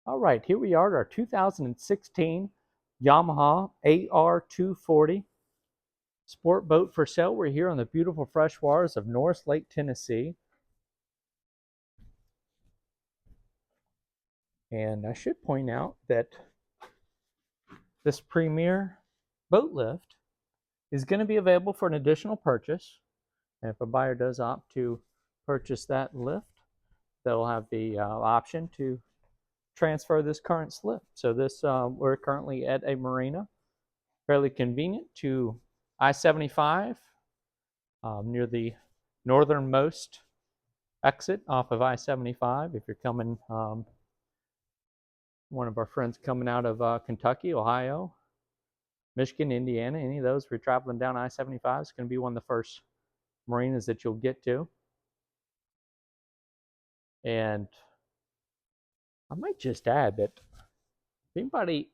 All right, here we are at our 2016 Yamaha AR240 sport boat for sale. We're here on the beautiful fresh waters of Norris Lake, Tennessee. And I should point out that this premier boat lift is going to be available for an additional purchase. And if a buyer does opt to purchase that lift, they'll have the option to transfer this current slip. So this we're currently at a marina, fairly convenient to I-75 near the northernmost exit off of I-75. If you're coming, one of our friends coming out of Kentucky, Ohio, Michigan, Indiana, any of those, if you're traveling down I-75, it's going to be one of the first marinas that you'll get to. And I might just add that anybody,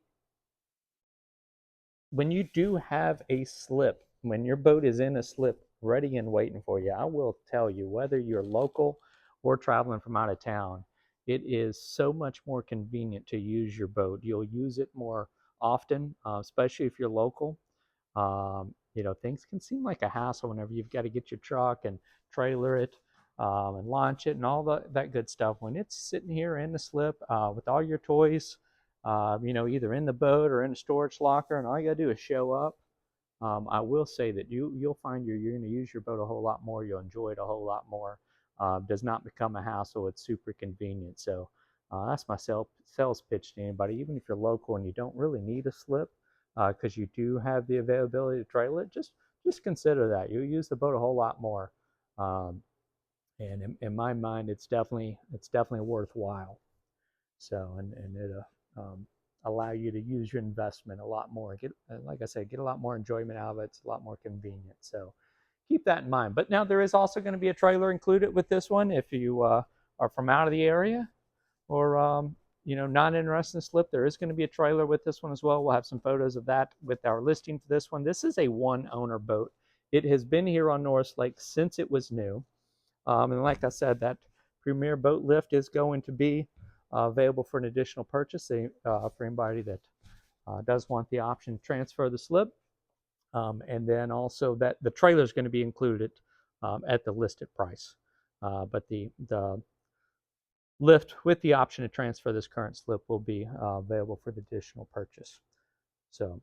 when you do have a slip, when your boat is in a slip ready and waiting for you, I will tell you, whether you're local or traveling from out of town, it is so much more convenient to use your boat. You'll use it more often, especially if you're local. Things can seem like a hassle whenever you've got to get your truck and trailer it and launch it and all that good stuff. When it's sitting here in the slip with all your toys, either in the boat or in a storage locker, and all you got to do is show up, I will say that you'll find you're going to use your boat a whole lot more. You'll enjoy it a whole lot more. Does not become a hassle. It's super convenient. So that's my sales pitch to anybody. Even if you're local and you don't really need a slip, because you do have the availability to trailer it, just consider that. You'll use the boat a whole lot more. And in my mind, it's definitely worthwhile. So and it'll allow you to use your investment a lot more. Like I said, get a lot more enjoyment out of it. It's a lot more convenient. So keep that in mind. But now there is also going to be a trailer included with this one if you are from out of the area or not interested in slip. There is going to be a trailer with this one as well. We'll have some photos of that with our listing for this one. This is a one-owner boat. It has been here on Norris Lake since it was new. And like I said, that premier boat lift is going to be available for an additional purchase for anybody that does want the option to transfer the slip. And then also that the trailer is going to be included at the listed price. But the lift with the option to transfer this current slip will be available for the additional purchase. So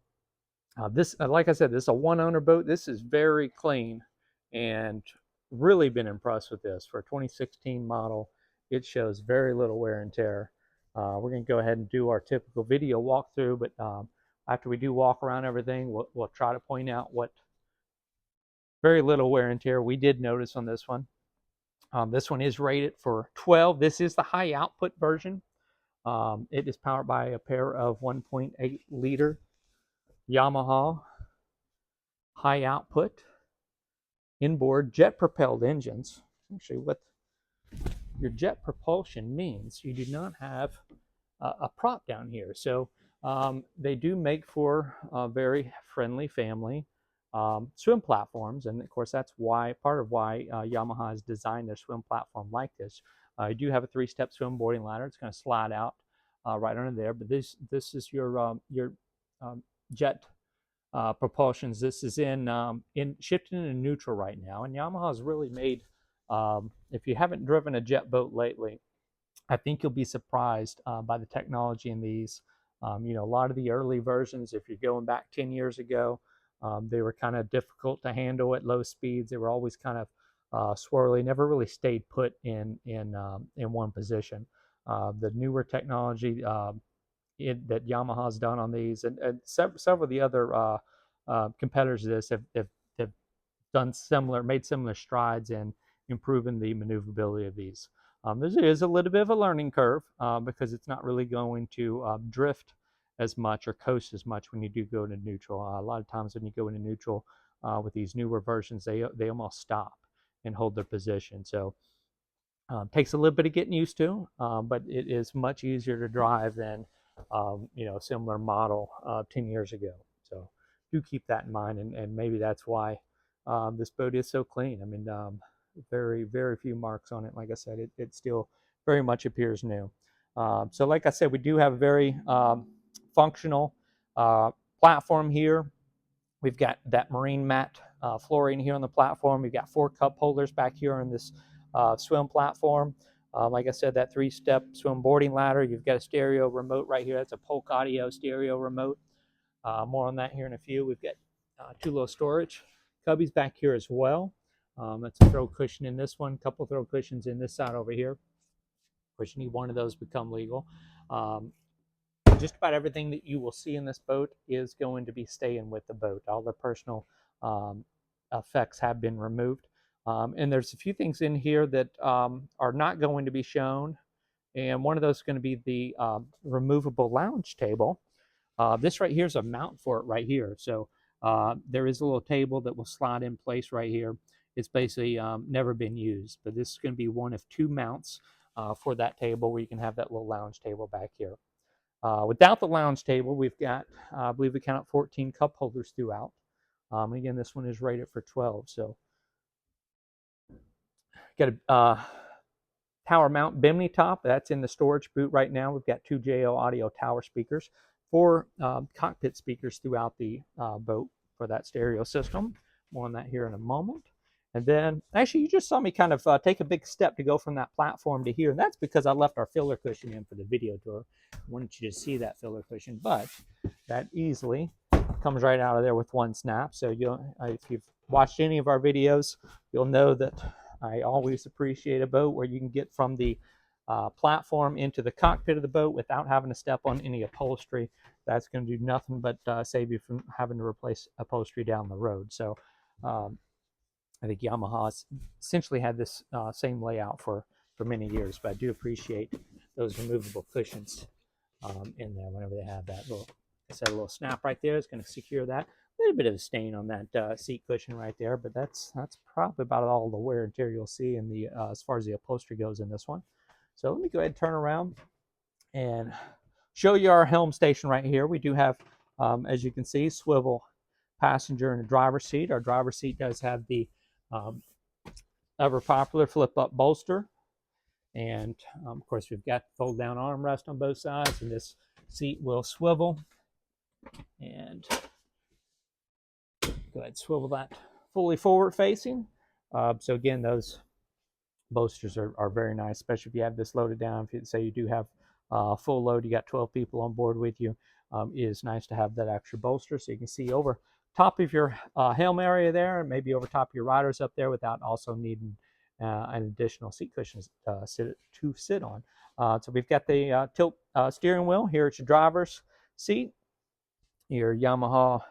this, like I said, this is a one-owner boat. This is very clean, and really been impressed with this. For a 2016 model, it shows very little wear and tear. We're going to go ahead and do our typical video walkthrough, but after we do walk around everything, we'll try to point out what very little wear and tear we did notice on this one. This one is rated for 12. This is the high output version. It is powered by a pair of 1.8 liter Yamaha high output inboard jet propelled engines. Actually, what your jet propulsion means, you do not have a prop down here. So they do make for very friendly family swim platforms, and of course that's part of why Yamaha has designed their swim platform like this. You do have a 3-step swim boarding ladder. It's going to slide out right under there, but this is your jet propulsions. This is in shifting into neutral right now, and Yamaha has really made. If you haven't driven a jet boat lately, I think you'll be surprised by the technology in these. A lot of the early versions, if you're going back 10 years ago, they were kind of difficult to handle at low speeds. They were always kind of swirly, never really stayed put in one position. The newer technology that Yamaha's done on these, and several of the other competitors of this have done made similar strides in improving the maneuverability of these. There is a little bit of a learning curve because it's not really going to drift as much or coast as much when you do go into neutral. A lot of times when you go into neutral with these newer versions, they almost stop and hold their position. So takes a little bit of getting used to, but it is much easier to drive than a similar model 10 years ago. So do keep that in mind, and maybe that's why this boat is so clean. I mean, very, very few marks on it. Like I said, it still very much appears new. So like I said, we do have a very functional platform here. We've got that marine mat flooring here on the platform. We've got 4 cup holders back here on this swim platform. Like I said, that 3-step swim boarding ladder. You've got a stereo remote right here. That's a Polk Audio stereo remote. More on that here in a few. We've got 2 little storage cubbies back here as well. That's a throw cushion in this one, a couple throw cushions in this side over here. Of course, you need one of those to become legal. Just about everything that you will see in this boat is going to be staying with the boat. All the personal effects have been removed. And there's a few things in here that are not going to be shown. And one of those is going to be the removable lounge table. This right here is a mount for it right here. So there is a little table that will slide in place right here. It's basically never been used, but this is going to be one of 2 mounts for that table where you can have that little lounge table back here. Without the lounge table, we've got, I believe we count 14 cup holders throughout. Again, this one is rated for 12. So got a tower mount Bimini top. That's in the storage boot right now. We've got 2 JL audio tower speakers, 4 cockpit speakers throughout the boat for that stereo system. More on that here in a moment. And then, actually, you just saw me kind of take a big step to go from that platform to here. And that's because I left our filler cushion in for the video tour. I wanted you to see that filler cushion, but that easily comes right out of there with one snap. So if you've watched any of our videos, you'll know that I always appreciate a boat where you can get from the platform into the cockpit of the boat without having to step on any upholstery. That's going to do nothing but save you from having to replace upholstery down the road. So I think Yamaha essentially had this same layout for many years, but I do appreciate those removable cushions in there whenever they have that little, I said, a little snap right there. It's going to secure that. A little bit of a stain on that seat cushion right there, but that's probably about all the wear and tear you'll see in the as far as the upholstery goes in this one. So let me go ahead and turn around and show you our helm station right here. We do have, as you can see, swivel passenger and a driver's seat. Our driver's seat does have the ever popular flip-up bolster, and of course we've got fold-down armrest on both sides, and this seat will swivel. And go ahead and swivel that fully forward-facing. So again, those bolsters are very nice, especially if you have this loaded down. If you say you do have full load, you got 12 people on board with you, it is nice to have that extra bolster so you can see over top of your helm area there, and maybe over top of your riders up there without also needing an additional seat cushion to sit on. So we've got the tilt steering wheel here at your driver's seat, your Yamaha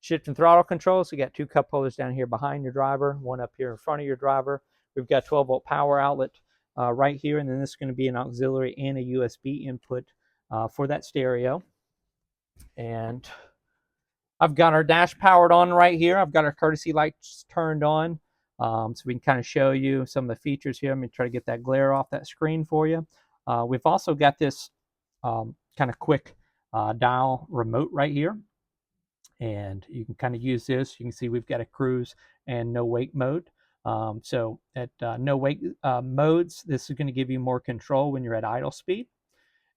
shift and throttle controls. So you got 2 cup holders down here behind your driver, one up here in front of your driver. We've got 12-volt power outlet right here, and then this is going to be an auxiliary and a USB input for that stereo. And I've got our dash powered on right here. I've got our courtesy lights turned on, so we can kind of show you some of the features here. I'm going to try to get that glare off that screen for you. We've also got this kind of quick dial remote right here, and you can kind of use this. You can see we've got a cruise and no wake mode. So at no wake modes, this is going to give you more control when you're at idle speed.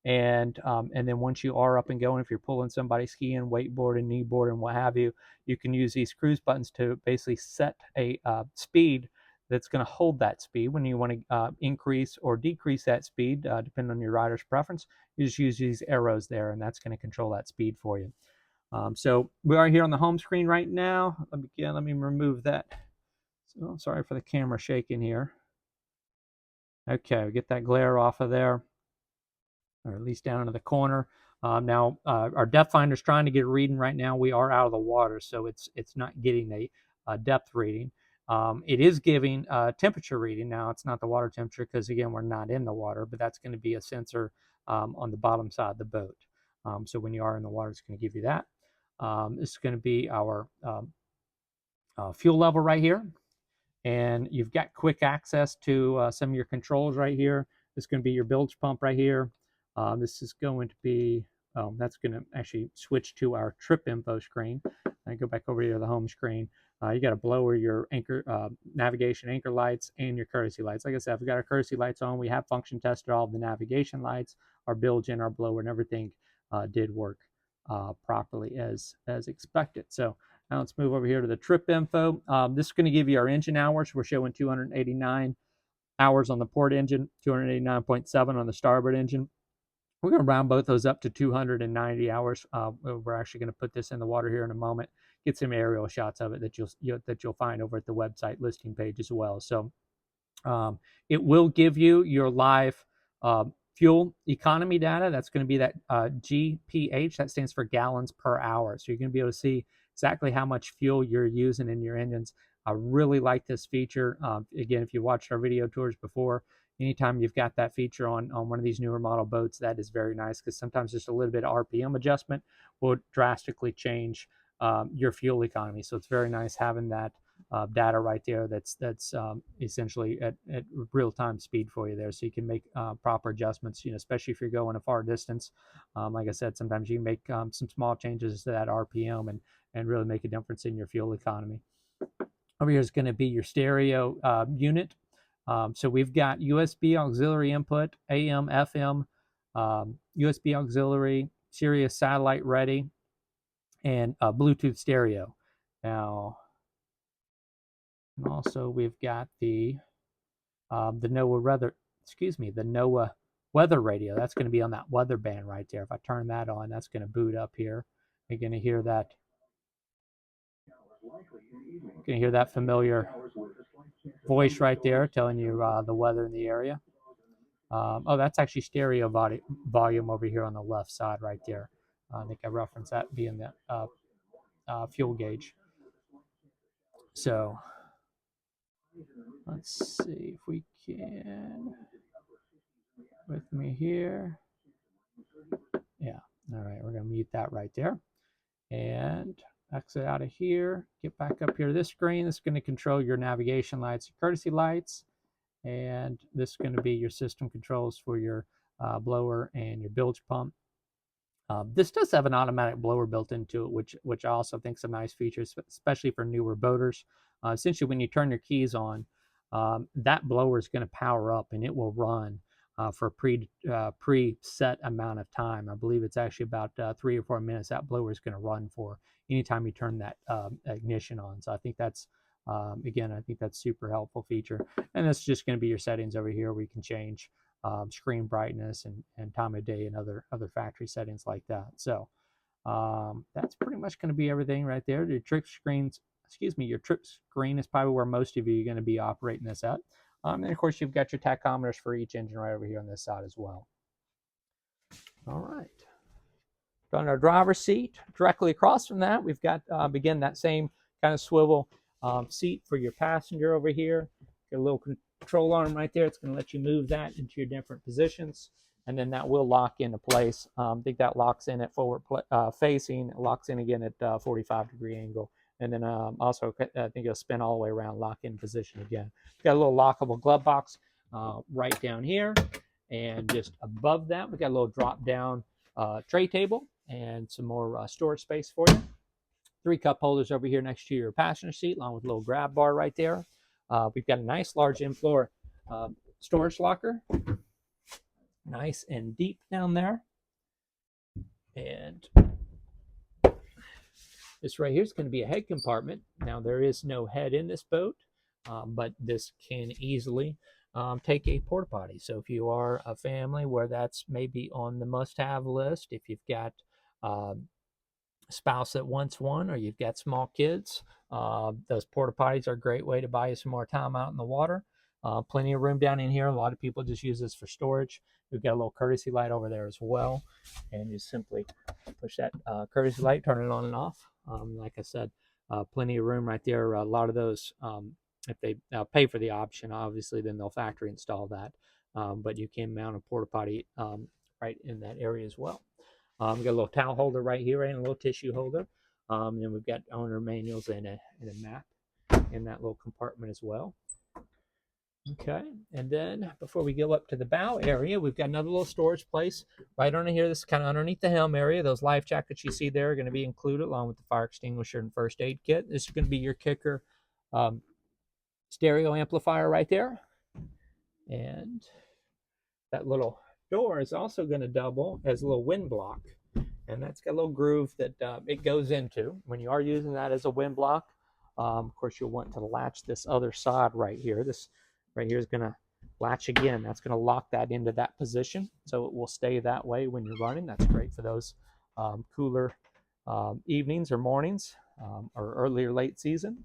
And then once you are up and going, if you're pulling somebody skiing, wakeboard and kneeboard and what have you, you can use these cruise buttons to basically set a speed that's going to hold that speed. When you want to increase or decrease that speed, depending on your rider's preference, you just use these arrows there, and that's going to control that speed for you. So we are here on the home screen right now. Let me remove that. So sorry for the camera shaking here. Okay, we get that glare off of there, or at least down into the corner. Now, our depth finder is trying to get a reading right now. We are out of the water, so it's not getting a depth reading. It is giving a temperature reading. Now, it's not the water temperature because, again, we're not in the water, but that's going to be a sensor on the bottom side of the boat. So when you are in the water, it's going to give you that. This is going to be our fuel level right here. And you've got quick access to some of your controls right here. This is going to be your bilge pump right here. This is going to be, that's going to actually switch to our trip info screen. I go back over here to the home screen. You got to blower your anchor, navigation anchor lights and your courtesy lights. Like I said, we've got our courtesy lights on. We have function tested all of the navigation lights. our bilge and our blower and everything did work properly as expected. So now let's move over here to the trip info. This is going to give you our engine hours. We're showing 289 hours on the port engine, 289.7 on the starboard engine. We're going to round both those up to 290 hours. We're actually going to put this in the water here in a moment. Get some aerial shots of it that you'll find over at the website listing page as well. So it will give you your live fuel economy data. That's going to be that GPH. That stands for gallons per hour. So you're going to be able to see exactly how much fuel you're using in your engines. I really like this feature. Again, if you watched our video tours before, anytime you've got that feature on one of these newer model boats, that is very nice, because sometimes just a little bit of RPM adjustment will drastically change your fuel economy. So it's very nice having that data right there that's essentially at real-time speed for you there, so you can make proper adjustments, especially if you're going a far distance. Like I said, sometimes you can make some small changes to that RPM and really make a difference in your fuel economy. Over here is going to be your stereo unit. So we've got USB auxiliary input, AM, FM, USB auxiliary, Sirius satellite ready, and Bluetooth stereo. Now, and also we've got the NOAA weather radio. That's going to be on that Weatherband right there. If I turn that on, that's going to boot up here. You're going to hear that. You're going to hear that familiar voice right there telling you the weather in the area. Oh, that's actually stereo volume over here on the left side right there. I think I referenced that being the fuel gauge. So let's see if we can, with me here. Yeah, all right, we're going to mute that right there. And exit out of here, get back up here to this screen. This is going to control your navigation lights, your courtesy lights, and this is going to be your system controls for your blower and your bilge pump. This does have an automatic blower built into it, which I also think is a nice feature, especially for newer boaters. Essentially, when you turn your keys on, that blower is going to power up and it will run for a preset amount of time. I believe it's actually about 3 or 4 minutes that blower is going to run for anytime you turn that ignition on. So I think that's, again, I think that's super helpful feature. And that's just going to be your settings over here where you can change screen brightness and time of day and other factory settings like that. So that's pretty much going to be everything right there. Your trip screen is probably where most of you are going to be operating this at. And of course, you've got your tachometers for each engine right over here on this side as well. All right. On our driver's seat, directly across from that, we've got, again, that same kind of swivel seat for your passenger over here. Got a little control arm right there. It's going to let you move that into your different positions, and then that will lock into place. I think that locks in at forward facing. It locks in again at 45-degree angle. And then also, I think it'll spin all the way around, lock in position again. Got a little lockable glove box right down here. And just above that, we got a little drop down tray table and some more storage space for you. 3 cup holders over here next to your passenger seat, along with a little grab bar right there. We've got a nice large in-floor storage locker. Nice and deep down there. And this right here is going to be a head compartment. Now, there is no head in this boat, but this can easily take a porta-potty. So if you are a family where that's maybe on the must-have list, if you've got a spouse that wants one, or you've got small kids, those porta-potties are a great way to buy you some more time out in the water. Plenty of room down in here. A lot of people just use this for storage. We've got a little courtesy light over there as well. And you simply push that courtesy light, turn it on and off. Like I said, plenty of room right there. A lot of those, if they pay for the option, obviously, then they'll factory install that. But you can mount a porta-potty right in that area as well. We've got a little towel holder right here and a little tissue holder. And then we've got owner manuals and a map in that little compartment as well. Okay, and then before we go up to the bow area, we've got another little storage place right under here. This is kind of underneath the helm area. Those life jackets you see there are going to be included along with the fire extinguisher and first aid kit. This is going to be your kicker stereo amplifier right there. And that little door is also going to double as a little wind block. And that's got a little groove that it goes into. When you are using that as a wind block, of course, you'll want to latch this other side right here. This right here is going to latch again. That's going to lock that into that position, so it will stay that way when you're running. That's great for those cooler evenings or mornings or early or late season.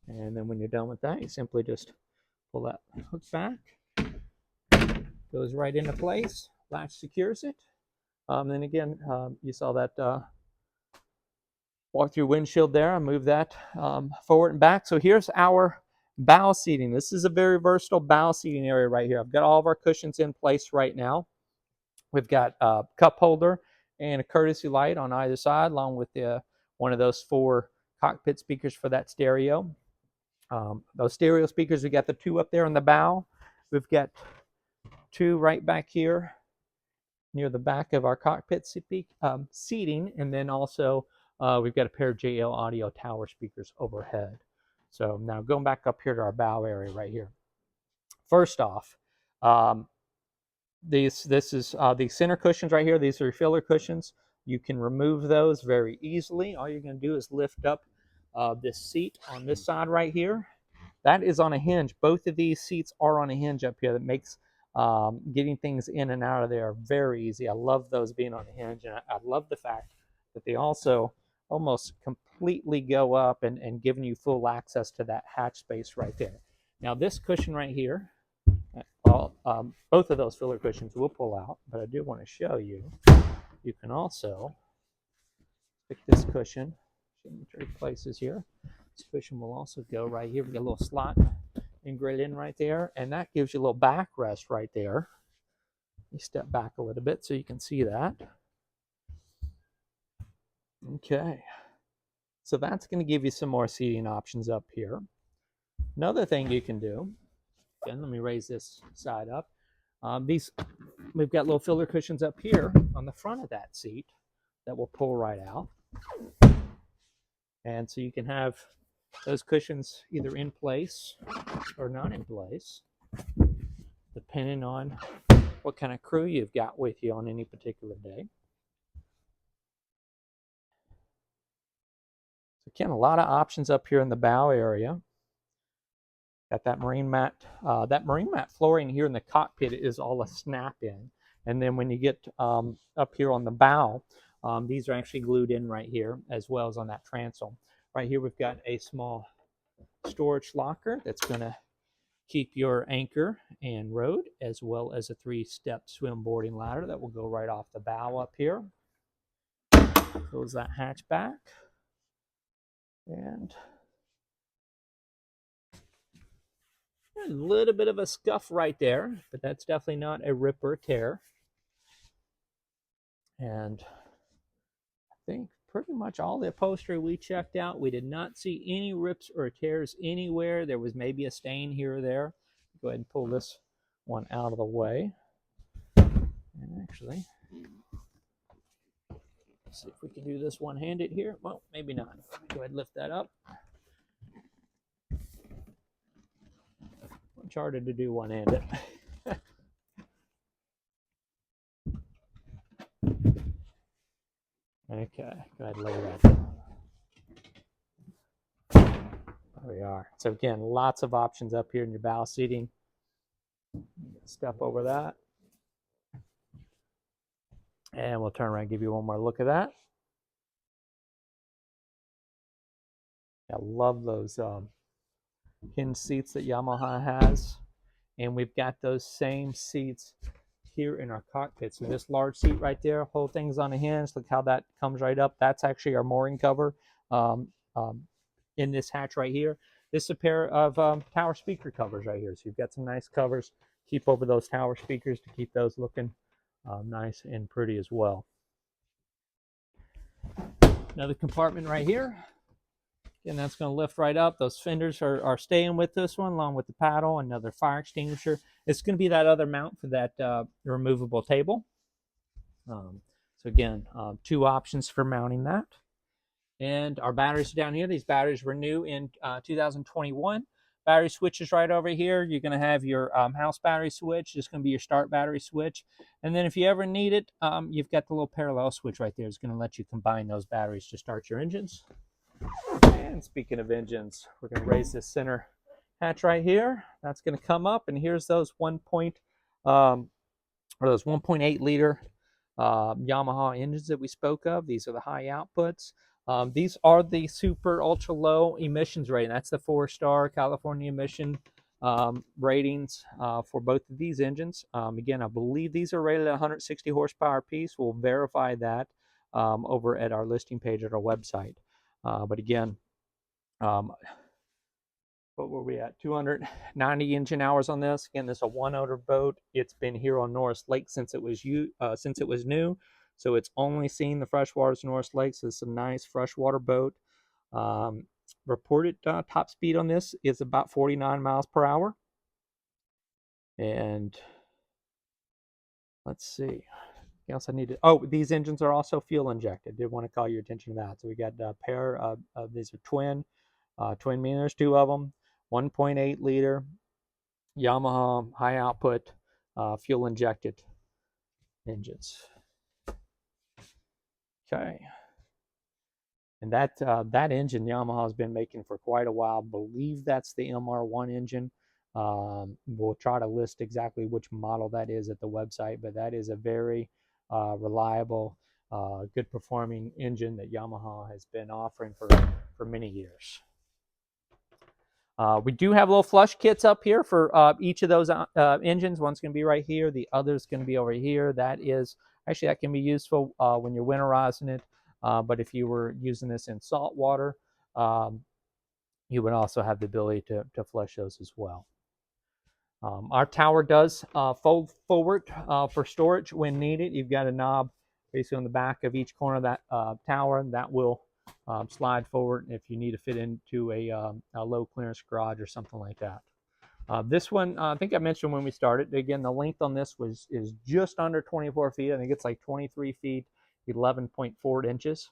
And then when you're done with that, you simply just pull that hook back. Goes right into place. Latch secures it. Then again, you saw that walk-through windshield there. I moved that forward and back. So here's our bow seating. This is a very versatile bow seating area right here. I've got all of our cushions in place right now. We've got a cup holder and a courtesy light on either side, along with one of those 4 cockpit speakers for that stereo. Those stereo speakers, we got the 2 up there on the bow. We've got 2 right back here near the back of our cockpit seating, and then also we've got a pair of JL Audio tower speakers overhead. So now going back up here to our bow area right here. First off, this is the center cushions right here. These are your filler cushions. You can remove those very easily. All you're going to do is lift up this seat on this side right here. That is on a hinge. Both of these seats are on a hinge up here. That makes getting things in and out of there very easy. I love those being on a hinge, and I love the fact that they also almost completely go up and giving you full access to that hatch space right there. Now this cushion right here, both of those filler cushions will pull out, but I do want to show you, you can also pick this cushion, trade places here. This cushion will also go right here. We got a little slot ingrained in right there, and that gives you a little backrest right there. You step back a little bit so you can see that. Okay, so that's going to give you some more seating options up here. Another thing you can do, again, let me raise this side up. We've got little filler cushions up here on the front of that seat that will pull right out. And so you can have those cushions either in place or not in place, depending on what kind of crew you've got with you on any particular day. So again, a lot of options up here in the bow area. Got that marine mat. That marine mat flooring here in the cockpit is all a snap-in. And then when you get up here on the bow, these are actually glued in right here, as well as on that transom. Right here we've got a small storage locker that's going to keep your anchor and rode, as well as a 3-step swim boarding ladder that will go right off the bow up here. Close that hatch back. And a little bit of a scuff right there, but that's definitely not a rip or tear. And I think pretty much all the upholstery we checked out, we did not see any rips or tears anywhere. There was maybe a stain here or there. Go ahead and pull this one out of the way. And actually, let's see if we can do this one-handed here. Well, maybe not. Go ahead and lift that up. Much harder to do one-handed. Okay, go ahead and lower that down. There we are. So again, lots of options up here in your bow seating. Step over that. And we'll turn around and give you one more look at that. I love those hinge seats that Yamaha has. And we've got those same seats here in our cockpit. So this large seat right there, whole thing's on a hinge. Look how that comes right up. That's actually our mooring cover in this hatch right here. This is a pair of tower speaker covers right here. So you've got some nice covers. Keep over those tower speakers to keep those looking nice and pretty as well. Another compartment right here. Again, that's going to lift right up. Those fenders are staying with this one, along with the paddle, another fire extinguisher. It's going to be that other mount for that removable table. So again, 2 options for mounting that. And our batteries are down here. These batteries were new in 2021. battery switches right over here. You're going to have your house battery switch. It's going to be your start battery switch. And then if you ever need it, you've got the little parallel switch right there. It's going to let you combine those batteries to start your engines. And speaking of engines, we're going to raise this center hatch right here. That's going to come up, and here's those 1.8 liter Yamaha engines that we spoke of. These are the high outputs. These are the super ultra low emissions rating. That's the 4-star California emission ratings for both of these engines. Again, I believe these are rated at 160 horsepower apiece. We'll verify that over at our listing page at our website. But again, what were we at? 290 engine hours on this. Again, this is a one-owner boat. It's been here on Norris Lake since it was new. So it's only seen the freshwaters of Norris Lake. So it's a nice freshwater boat. Reported top speed on this is about 49 miles per hour. And let's see. What else I need to? Oh, these engines are also fuel injected. Did want to call your attention to that. So we got a pair of these are twin meters, 2 of them, 1.8 liter Yamaha high output fuel injected engines. Okay, and that engine Yamaha has been making for quite a while. I believe that's the MR1 engine. We'll try to list exactly which model that is at the website, but that is a very reliable, good performing engine that Yamaha has been offering for many years. We do have little flush kits up here for each of those engines. One's going to be right here. The other's going to be over here. That can be useful when you're winterizing it. But if you were using this in salt water, you would also have the ability to flush those as well. Our tower does fold forward for storage when needed. You've got a knob basically on the back of each corner of that tower, and that will slide forward if you need to fit into a low clearance garage or something like that. This one, I think I mentioned when we started, again, the length on this is just under 24 feet. I think it's like 23 feet, 11.4 inches.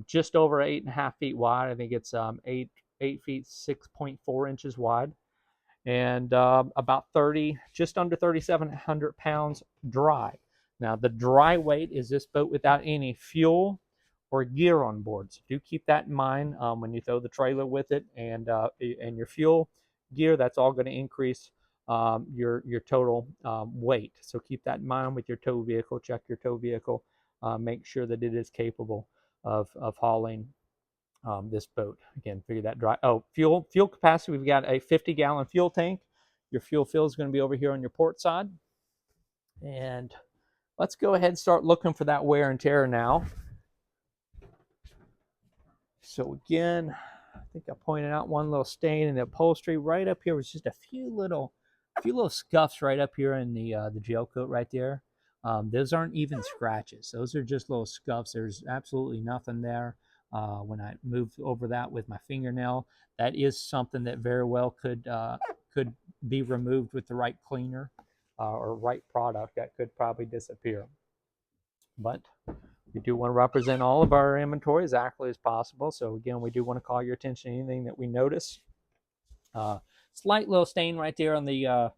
Just over 8.5 feet wide. I think it's 8 feet, 6.4 inches wide. And about just under 3,700 pounds dry. Now, the dry weight is this boat without any fuel or gear on board. So do keep that in mind when you throw the trailer with it and your fuel gear. That's all going to increase your total weight. So keep that in mind with your tow vehicle. Check your tow vehicle. Make sure that it is capable of hauling this boat. Again, figure that dry. Oh, fuel capacity. We've got a 50-gallon fuel tank. Your fuel fill is going to be over here on your port side. And let's go ahead and start looking for that wear and tear now. So again, I think I pointed out one little stain in the upholstery. Right up here was just a few little scuffs right up here in the gel coat right there. Those aren't even scratches. Those are just little scuffs. There's absolutely nothing there. When I moved over that with my fingernail, that is something that very well could be removed with the right cleaner or right product. That could probably disappear. But we do want to represent all of our inventory as accurately as possible. So again, we do want to call your attention to anything that we notice. Slight little stain right there on the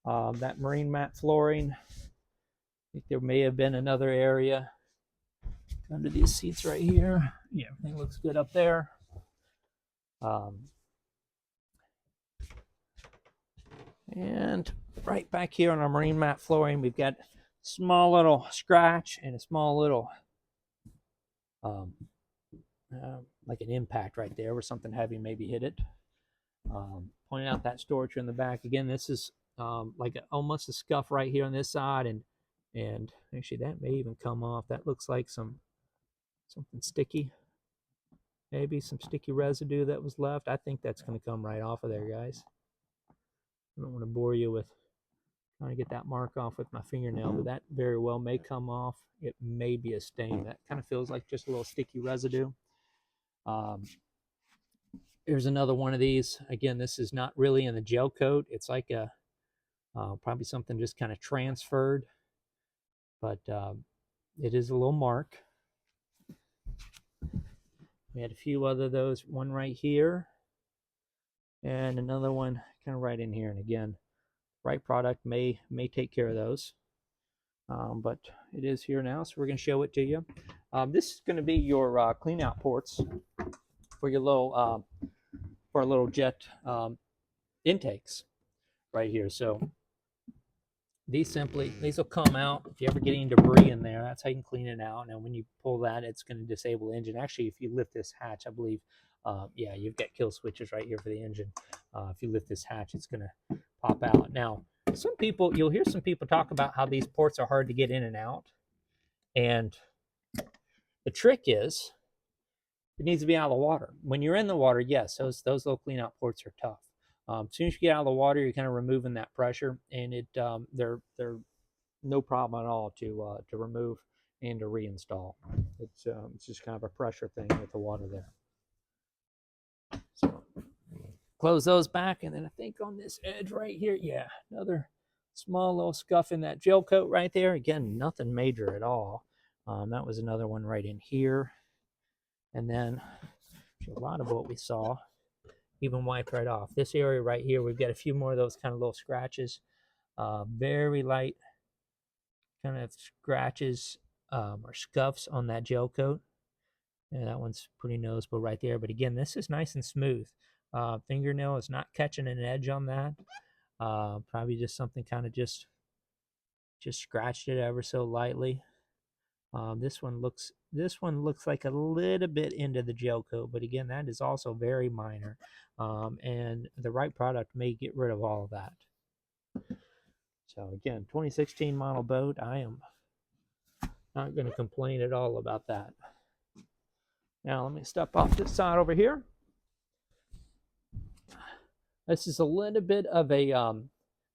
that marine mat flooring. I think there may have been another area under these seats right here. Yeah, everything looks good up there. And right back here on our marine mat flooring, we've got a small little scratch and a small little like an impact right there where something heavy maybe hit it. Pointing out that storage in the back. Again, this is like almost a scuff right here on this side, and actually that may even come off. That looks like something sticky. Maybe some sticky residue that was left. I think that's going to come right off of there, guys. I don't want to bore you with trying to get that mark off with my fingernail, but that very well may come off. It may be a stain. That kind of feels like just a little sticky residue. Here's another one of these. Again, this is not really in the gel coat. It's like a probably something just kind of transferred, but it is a little mark. We had a few other of those. One right here. and another one kind of right in here. And again, right product may take care of those, but it is here now, so we're going to show it to you. This is going to be your clean out ports for your little jet intakes right here. So these will come out. If you ever get any debris in there, that's how you can clean it out. Now when you pull that, it's going to disable the engine. Actually, if you lift this hatch, I believe, yeah, you've got kill switches right here for the engine. If you lift this hatch, it's going to pop out. Now, you'll hear some people talk about how these ports are hard to get in and out. And the trick is, it needs to be out of the water. When you're in the water, yes, those little clean out ports are tough. As soon as you get out of the water, you're kind of removing that pressure, and they're no problem at all to remove and to reinstall. It's just kind of a pressure thing with the water there. So close those back, and then I think on this edge right here, yeah, another small little scuff in that gel coat right there. Again, nothing major at all. That was another one right in here, and then a lot of what we saw even wiped right off. This area right here, we've got a few more of those kind of little scratches, very light kind of scratches or scuffs on that gel coat. And that one's pretty noticeable right there. But again, this is nice and smooth. Fingernail is not catching an edge on that. Probably just something kind of just scratched it ever so lightly. This one looks like a little bit into the gel coat, but again, that is also very minor. And the right product may get rid of all of that. So again, 2016 model boat. I am not going to complain at all about that. Now let me step off this side over here. This is a little bit of a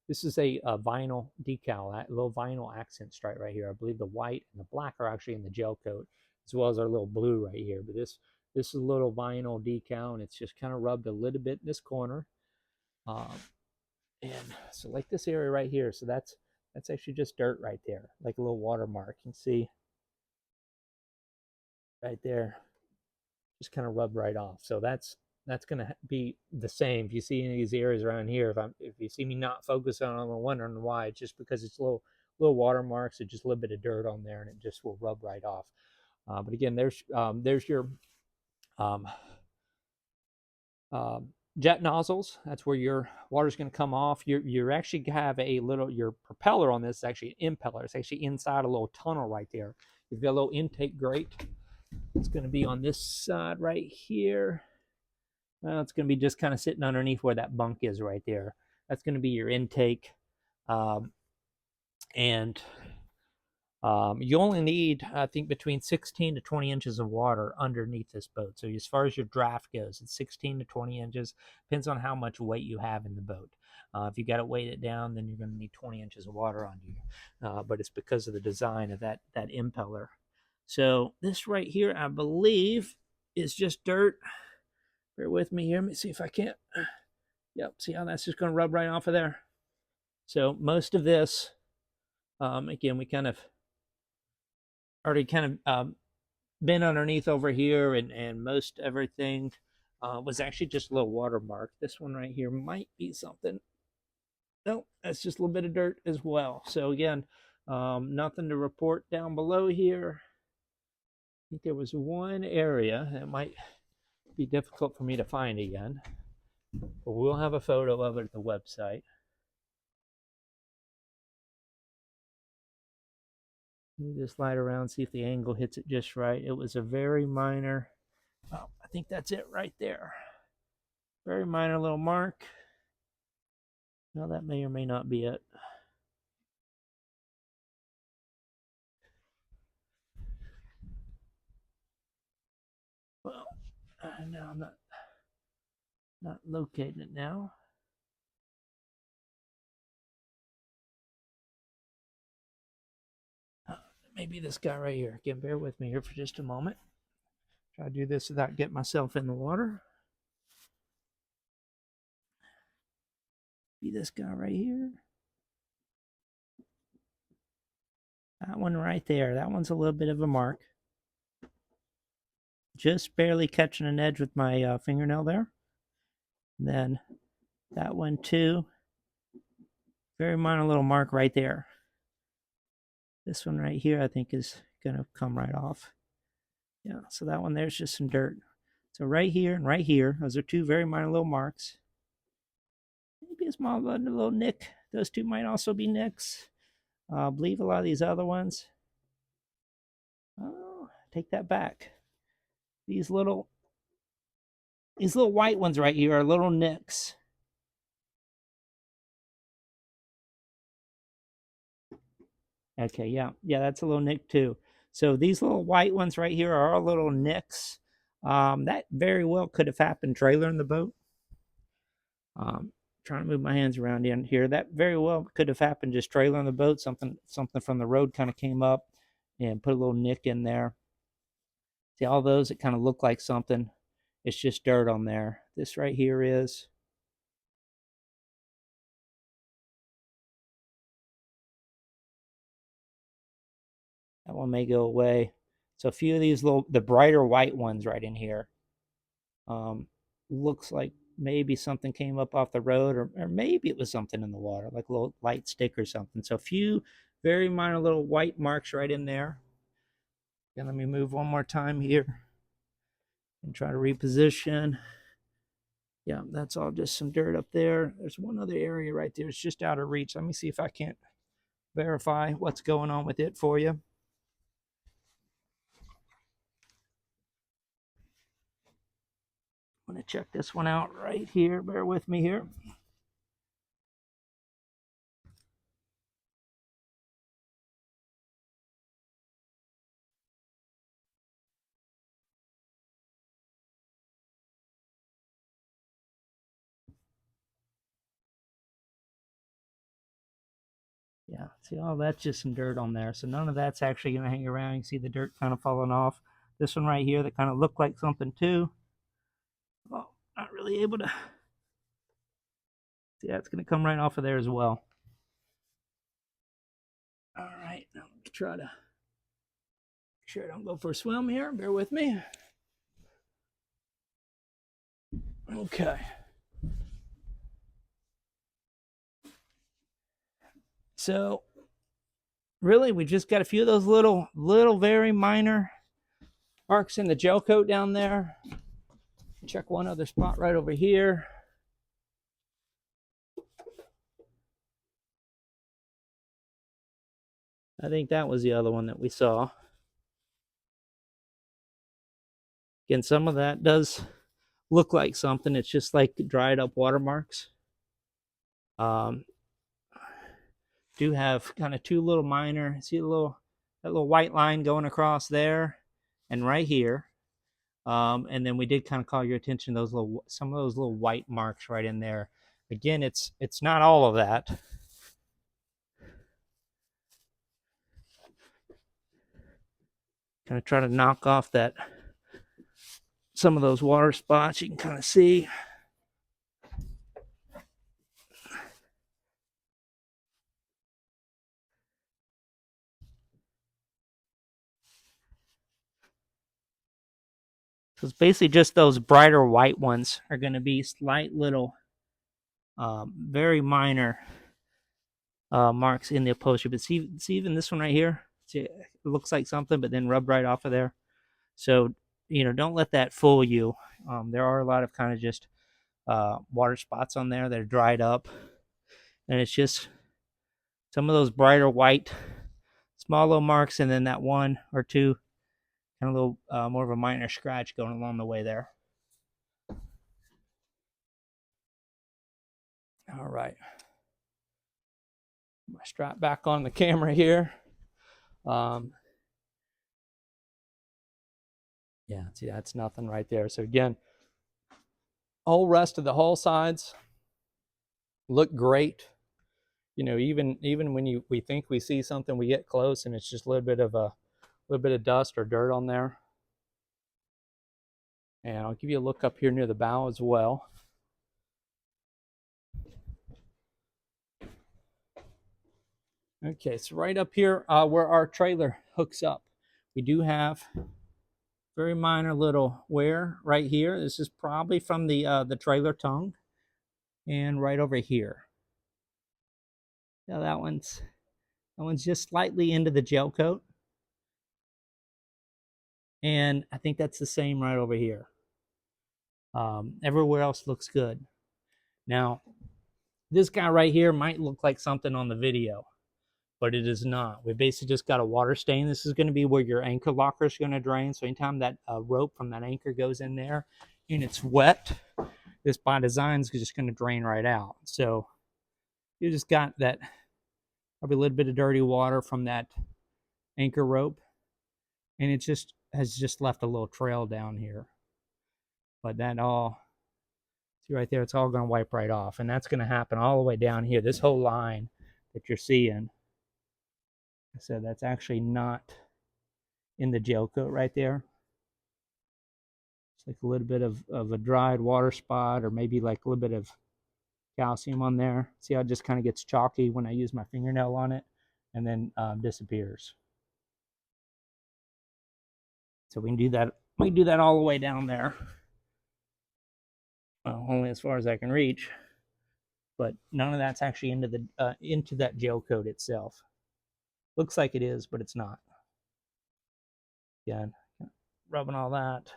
vinyl decal, a little vinyl accent stripe right here. I believe the white and the black are actually in the gel coat, as well as our little blue right here. But this is a little vinyl decal, and it's just kind of rubbed a little bit in this corner. And so like this area right here, so that's actually just dirt right there, like a little watermark. You can see right there, just kind of rubbed right off. So that's going to be the same. If you see any of these areas around here, if you see me not focusing on them or wondering why, it's just because it's little watermarks, or just a little bit of dirt on there, and it just will rub right off. But again, there's your jet nozzles. That's where your water's going to come off. You actually have your propeller on this is actually an impeller. It's actually inside a little tunnel right there. You've got a little intake grate. It's going to be on this side right here. Well, it's going to be just kind of sitting underneath where that bunk is right there. That's going to be your intake. And you only need, I think, between 16 to 20 inches of water underneath this boat. So as far as your draft goes, it's 16 to 20 inches. Depends on how much weight you have in the boat. If you got to weight it down, then you're going to need 20 inches of water on you. But it's because of the design of that impeller. So this right here, I believe, is just dirt. Bear with me here. Let me see if I can't. Yep, see how that's just going to rub right off of there. So most of this, again, we kind of already been underneath over here, and most everything was actually just a little watermark. This one right here might be something. Nope, that's just a little bit of dirt as well. So again, nothing to report down below here. I think there was one area that might be difficult for me to find again, but we'll have a photo of it at the website. Let me just slide around, see if the angle hits it just right. It was a very minor, oh, I think that's it right there. Very minor little mark. Now that may or may not be it. Well, no, I'm not locating it now. Maybe this guy right here. Again, bear with me here for just a moment. Try to do this without getting myself in the water. Be this guy right here. That one right there. That one's a little bit of a mark. Just barely catching an edge with my fingernail there. And then That one too. Very minor little mark right there. This one right here I think is going to come right off. Yeah, so that one there's just some dirt. So right here and right here, those are two very minor little marks. Maybe a small little nick. Those two might also be nicks. I believe a lot of these other ones. Oh, take that back. These little white ones right here are little nicks. Okay, yeah, that's a little nick too. So these little white ones right here are all little nicks. That very well could have happened trailering the boat. Trying to move my hands around in here. That very well could have happened just trailering the boat. Something from the road kind of came up and put a little nick in there. See all those that kind of look like something. It's just dirt on there. This right here is. That one may go away. So a few of these the brighter white ones right in here. Looks like maybe something came up off the road, or maybe it was something in the water, like a little light stick or something. So a few very minor little white marks right in there. And let me move one more time here and try to reposition. Yeah, that's all just some dirt up there. There's one other area right there. It's just out of reach. Let me see if I can't verify what's going on with it for you. I'm going to check this one out right here. Bear with me here. Yeah, see, all that's just some dirt on there. So none of that's actually going to hang around. You can see the dirt kind of falling off. This one right here that kind of looked like something too. Well, not really able to. See, that's going to come right off of there as well. All right, now let's try to make sure I don't go for a swim here. Bear with me. Okay. So really, we just got a few of those little very minor marks in the gel coat down there. Check one other spot right over here. I think that was the other one that we saw. Again, some of that does look like something. It's just like dried up watermarks. Do have kind of two little minor. See that little white line going across there and right here. And then we did kind of call your attention to some of those little white marks right in there. Again, it's not all of that. Kind of try to knock off some of those water spots. You can kind of see. So it's basically just those brighter white ones are going to be slight little, very minor marks in the upholstery. But see even this one right here. See, it looks like something, but then rubbed right off of there. So, don't let that fool you. There are a lot of kind of just water spots on there that are dried up. And it's just some of those brighter white, small little marks, and then that one or two kind of little more of a minor scratch going along the way there. All right. My strap back on the camera here. Yeah, see, that's nothing right there. So again, all rest of the hull sides look great. Even when we think we see something, we get close and it's just a little bit of dust or dirt on there. And I'll give you a look up here near the bow as well. Okay, so right up here where our trailer hooks up, we do have very minor little wear right here. This is probably from the trailer tongue. and right over here. Now that one's just slightly into the gel coat. And I think that's the same right over here. Everywhere else looks good. Now, this guy right here might look like something on the video, but it is not. We basically just got a water stain. This is going to be where your anchor locker is going to drain. So anytime that rope from that anchor goes in there and it's wet, this by design is just going to drain right out. So you just got that, probably a little bit of dirty water from that anchor rope, and it just has just left a little trail down here. But that all, see right there, it's all going to wipe right off, and that's going to happen all the way down here. This whole line that you're seeing, I said that's actually not in the gel coat right there. It's like a little bit of a dried water spot, or maybe like a little bit of calcium on there. See how it just kind of gets chalky when I use my fingernail on it, and then disappears. So we can do that. We can do that all the way down there. Well, only as far as I can reach, but none of that's actually into that gel coat itself. Looks like it is, but it's not. Again, rubbing all that.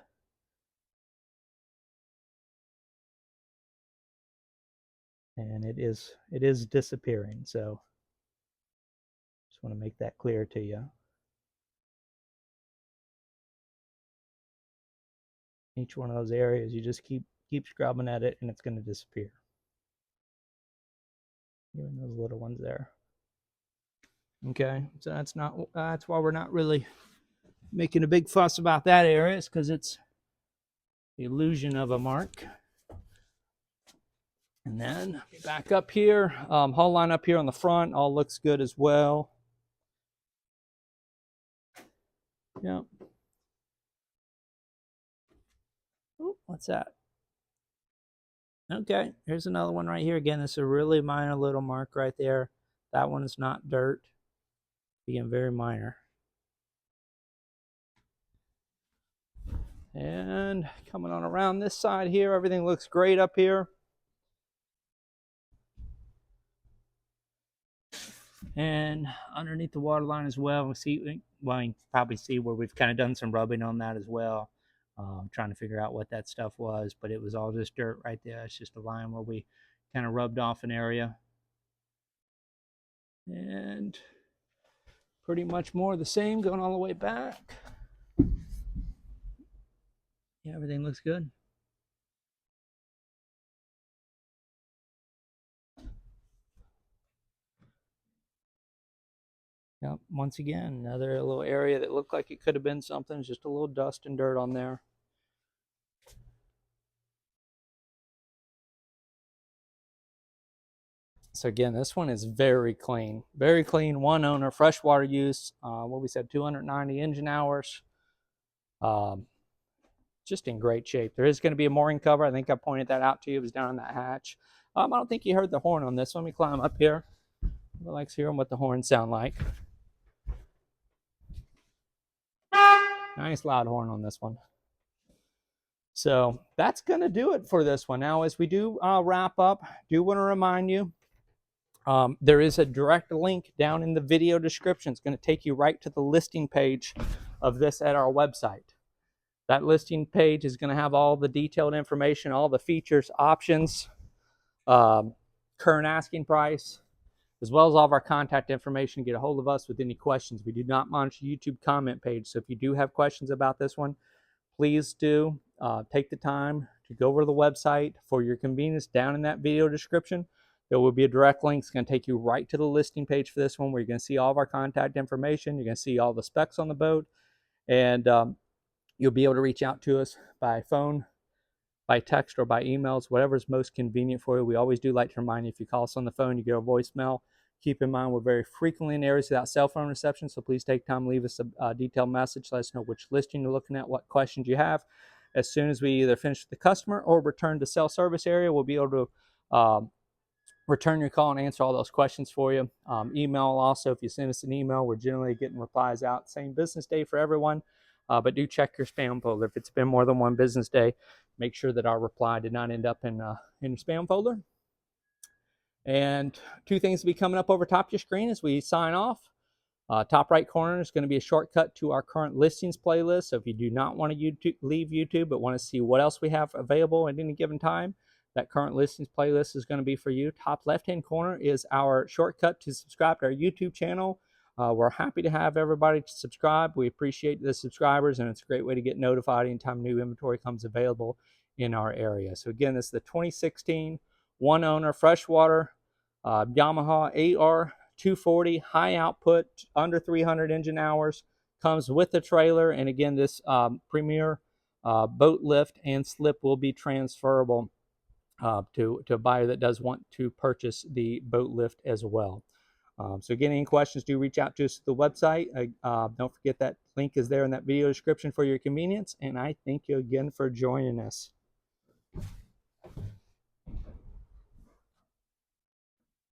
And it is disappearing. So just want to make that clear to you. Each one of those areas, you just keep scrubbing at it, and it's going to disappear. Even those little ones there. Okay, so that's why we're not really making a big fuss about that area, is because it's the illusion of a mark. And then back up here, hull line up here on the front, all looks good as well. Yep. Ooh, what's that? Okay, here's another one right here. Again, this is a really minor little mark right there. That one is not dirt. Again, very minor. And coming on around this side here, everything looks great up here. And underneath the water line as well, you can probably see where we've kind of done some rubbing on that as well. Trying to figure out what that stuff was, but it was all just dirt right there. It's just a line where we kind of rubbed off an area. And pretty much more of the same going all the way back. Yeah, everything looks good. Yep, once again, another little area that looked like it could have been something. It's just a little dust and dirt on there. So again, this one is very clean, one owner, freshwater use. What we said, 290 engine hours. Just in great shape. There is going to be a mooring cover. I think I pointed that out to you. It was down in that hatch. I don't think you heard the horn on this. Let me climb up here. I like hearing what the horns sound like. Nice loud horn on this one. So that's going to do it for this one. Now, as we do wrap up, do want to remind you, there is a direct link down in the video description. It's going to take you right to the listing page of this at our website. That listing page is going to have all the detailed information, all the features, options, current asking price, as well as all of our contact information. Get a hold of us with any questions. We do not monitor YouTube comment page, so if you do have questions about this one, please do take the time to go over to the website. For your convenience, down in that video description, there will be a direct link. It's going to take you right to the listing page for this one, where you're going to see all of our contact information. You're going to see all the specs on the boat, and you'll be able to reach out to us by phone, by text, or by emails, whatever is most convenient for you. We always do like to remind you, if you call us on the phone, you get a voicemail. Keep in mind, we're very frequently in areas without cell phone reception, so please take time to leave us a detailed message. Let us know which listing you're looking at, what questions you have. As soon as we either finish with the customer or return to cell service area, we'll be able to return your call and answer all those questions for you. Email also, if you send us an email, we're generally getting replies out same business day for everyone. But do check your spam folder. If it's been more than one business day, make sure that our reply did not end up in your spam folder. And two things will be coming up over top of your screen as we sign off. Top right corner is going to be a shortcut to our current listings playlist. So if you do not want to leave YouTube but want to see what else we have available at any given time, that current listings playlist is going to be for you. Top left-hand corner is our shortcut to subscribe to our YouTube channel. We're happy to have everybody to subscribe. We appreciate the subscribers, and it's a great way to get notified anytime new inventory comes available in our area. So again, this is the 2016 one-owner freshwater Yamaha AR240 high output, under 300 engine hours, comes with a trailer. And again, this premier boat lift and slip will be transferable to a buyer that does want to purchase the boat lift as well. So again, any questions, do reach out to us at the website. Don't forget that link is there in that video description for your convenience. And I thank you again for joining us.